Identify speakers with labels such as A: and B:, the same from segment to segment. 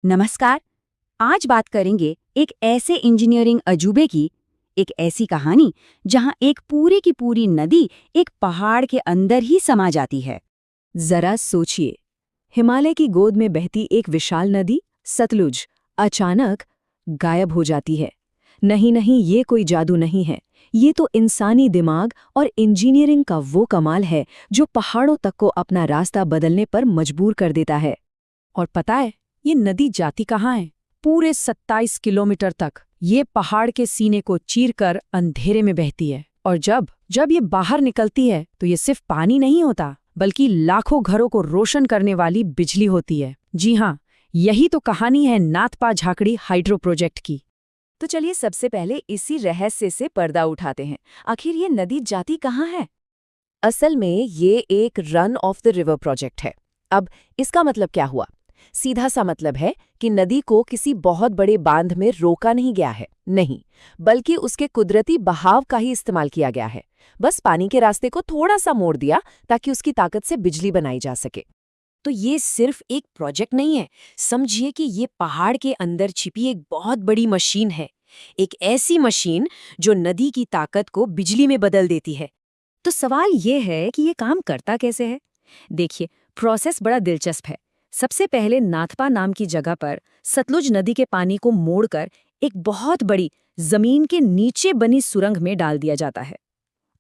A: नमस्कार। आज बात करेंगे एक ऐसे इंजीनियरिंग अजूबे की, एक ऐसी कहानी जहां एक पूरी की पूरी नदी एक पहाड़ के अंदर ही समा जाती है।
B: जरा सोचिए, हिमालय की गोद में बहती एक विशाल नदी सतलुज अचानक गायब हो जाती है। नहीं नहीं, ये कोई जादू नहीं है। ये तो इंसानी दिमाग और इंजीनियरिंग का वो कमाल है जो पहाड़ों तक को अपना रास्ता बदलने पर मजबूर कर देता है। और पता है, ये नदी जाती कहाँ है? पूरे 27 किलोमीटर तक ये पहाड़ के सीने को चीरकर अंधेरे में बहती है। और जब जब ये बाहर निकलती है तो ये सिर्फ पानी नहीं होता, बल्कि लाखों घरों को रोशन करने वाली बिजली होती है। जी हाँ, यही तो कहानी है नाथपा झाकड़ी हाइड्रो प्रोजेक्ट की।
C: तो चलिए सबसे पहले इसी रहस्य से पर्दा उठाते हैं। आखिर ये नदी जाती कहाँ है? असल में ये एक run of the river project है। अब इसका मतलब क्या हुआ? सीधा सा मतलब है कि नदी को किसी बहुत बड़े बांध में रोका नहीं गया है, नहीं, बल्कि उसके कुदरती बहाव का ही इस्तेमाल किया गया है। बस पानी के रास्ते को थोड़ा सा मोड़ दिया ताकि उसकी ताकत से बिजली बनाई जा सके। तो ये सिर्फ एक प्रोजेक्ट नहीं है, समझिए कि ये पहाड़ के अंदर छिपी एक बहुत बड़ी मशीन है। एक ऐसी मशीन जो नदी की ताकत को बिजली में बदल देती है।
B: तो सवाल ये है कि ये काम करता कैसे है? देखिए, प्रोसेस बड़ा दिलचस्प है। सबसे पहले नाथपा नाम की जगह पर सतलुज नदी के पानी को मोड़कर एक बहुत बड़ी जमीन के नीचे बनी सुरंग में डाल दिया जाता है।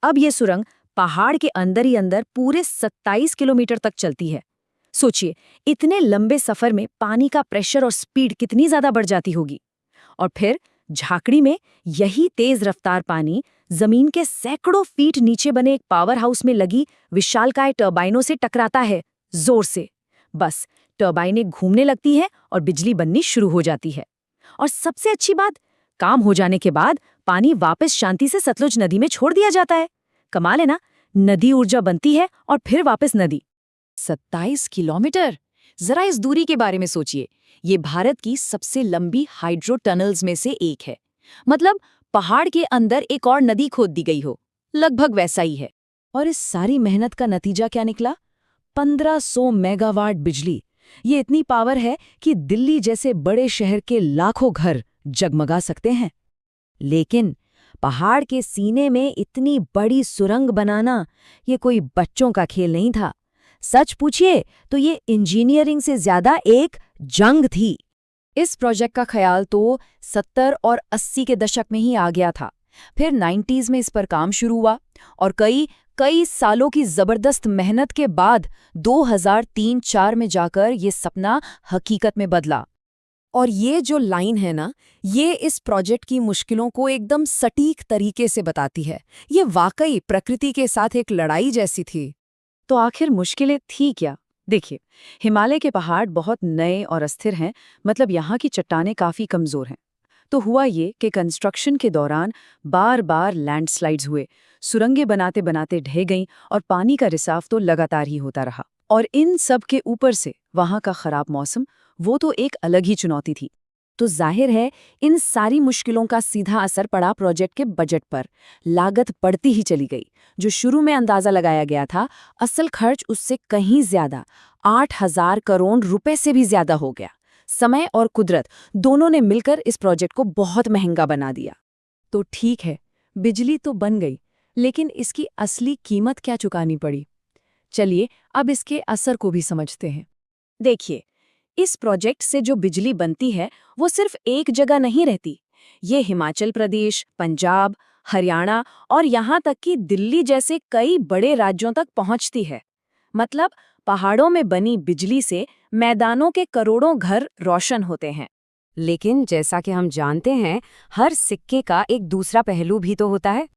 B: अब ये सुरंग पहाड़ के अंदर ही अंदर पूरे 27 किलोमीटर तक चलती है। सोचिए, इतने लंबे सफर में पानी का प्रेशर और स्पीड कितनी ज्यादा बढ़ जाती होगी। और फिर झाकड़ी में यही तेज रफ्तार पानी जमीन के सैकड़ों फीट नीचे बने एक पावर हाउस में लगी विशालकाय टर्बाइनों से टकराता है, जोर से। बस टर्बाइनें घूमने लगती हैं और बिजली बननी शुरू हो जाती है। और सबसे अच्छी बात, काम हो जाने के बाद पानी वापस शांति से सतलुज नदी में छोड़ दिया जाता है। कमाल है ना? नदी ऊर्जा बनती है और फिर वापस नदी।
C: 27 किलोमीटर! जरा इस दूरी के बारे में सोचिए। ये भारत की सबसे लंबी हाइड्रो टनल्स में से एक है। मतलब पहाड़ के अंदर एक और नदी खोद दी गई हो, लगभग वैसा ही है।
B: और इस सारी मेहनत का नतीजा क्या निकला? 1500 मेगावाट बिजली। ये इतनी पावर है कि दिल्ली जैसे बड़े शहर के लाखों घर जगमगा सकते हैं। लेकिन पहाड़ के सीने में इतनी बड़ी सुरंग बनाना, ये कोई बच्चों का खेल नहीं था। सच पूछिए तो ये इंजीनियरिंग से ज्यादा एक जंग थी।
C: इस प्रोजेक्ट का ख्याल तो 70 और 80 के दशक में ही आ गया था। फिर 90s में इस पर काम शुरू हुआ और कई सालों की जबरदस्त मेहनत के बाद 2003-4 में जाकर ये सपना हकीकत में बदला। और ये जो लाइन है ना, ये इस प्रोजेक्ट की मुश्किलों को एकदम सटीक तरीके से बताती है। ये वाकई प्रकृति के साथ एक लड़ाई जैसी थी।
B: तो आखिर मुश्किलें थी क्या? देखिए, हिमालय के पहाड़ बहुत नए और अस्थिर हैं, मतलब यहाँ की चट्टानें काफ़ी कमज़ोर हैं। तो हुआ ये कि कंस्ट्रक्शन के दौरान बार बार लैंडस्लाइड्स हुए, सुरंगें बनाते बनाते ढह गईं और पानी का रिसाव तो लगातार ही होता रहा। और इन सब के ऊपर से वहाँ का खराब मौसम, वो तो एक अलग ही चुनौती थी।
C: तो जाहिर है, इन सारी मुश्किलों का सीधा असर पड़ा प्रोजेक्ट के बजट पर। लागत बढ़ती ही चली गई। जो शुरू में अंदाजा लगाया गया था, असल खर्च उससे कहीं ज्यादा 8,000 करोड़ रुपए से भी ज्यादा हो गया। समय और कुदरत दोनों ने मिलकर इस प्रोजेक्ट को बहुत महंगा बना दिया।
B: तो ठीक है, बिजली तो बन गई, लेकिन इसकी असली कीमत क्या चुकानी पड़ी? चलिए अब इसके असर को भी समझते हैं।
C: देखिए, इस प्रोजेक्ट से जो बिजली बनती है वो सिर्फ एक जगह नहीं रहती। ये हिमाचल प्रदेश, पंजाब, हरियाणा और यहाँ तक कि दिल्ली जैसे कई बड़े राज्यों तक पहुँचती है। मतलब पहाड़ों में बनी बिजली से मैदानों के करोड़ों घर रोशन होते हैं।
A: लेकिन जैसा कि हम जानते हैं, हर सिक्के का एक दूसरा पहलू भी तो होता है।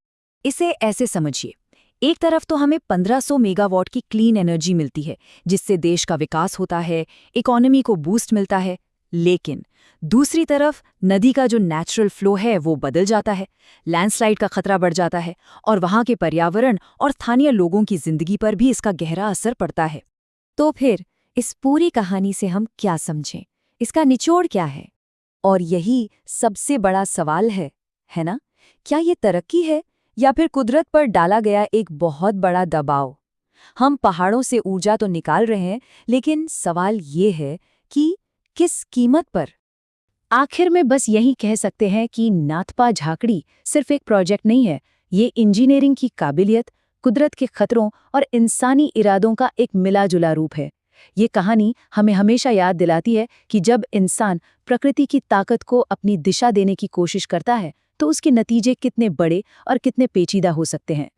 A: इसे ऐसे समझिए, एक तरफ तो हमें 1500 मेगावाट की क्लीन एनर्जी मिलती है, जिससे देश का विकास होता है, इकोनॉमी को बूस्ट मिलता है। लेकिन दूसरी तरफ नदी का जो नेचुरल फ्लो है वो बदल जाता है, लैंडस्लाइड का खतरा बढ़ जाता है और वहाँ के पर्यावरण और स्थानीय लोगों की जिंदगी पर भी इसका गहरा असर पड़ता है। तो फिर इस पूरी कहानी से हम क्या समझें? इसका निचोड़ क्या है? और यही सबसे बड़ा सवाल है ना? क्या ये तरक्की है या फिर कुदरत पर डाला गया एक बहुत बड़ा दबाव? हम पहाड़ों से ऊर्जा तो निकाल रहे हैं, लेकिन सवाल ये है कि
C: किस कीमत पर?
B: आखिर में बस यही कह सकते हैं कि नाथपा झाकड़ी सिर्फ एक प्रोजेक्ट नहीं है, ये इंजीनियरिंग की काबिलियत, कुदरत के खतरों और इंसानी इरादों का एक मिला-जुला रूप है। ये कहानी हमें हमेशा याद दिलाती है कि जब इंसान प्रकृति की ताकत को अपनी दिशा देने की कोशिश करता है, तो उसके नतीजे कितने बड़े और कितने पेचीदा हो सकते हैं।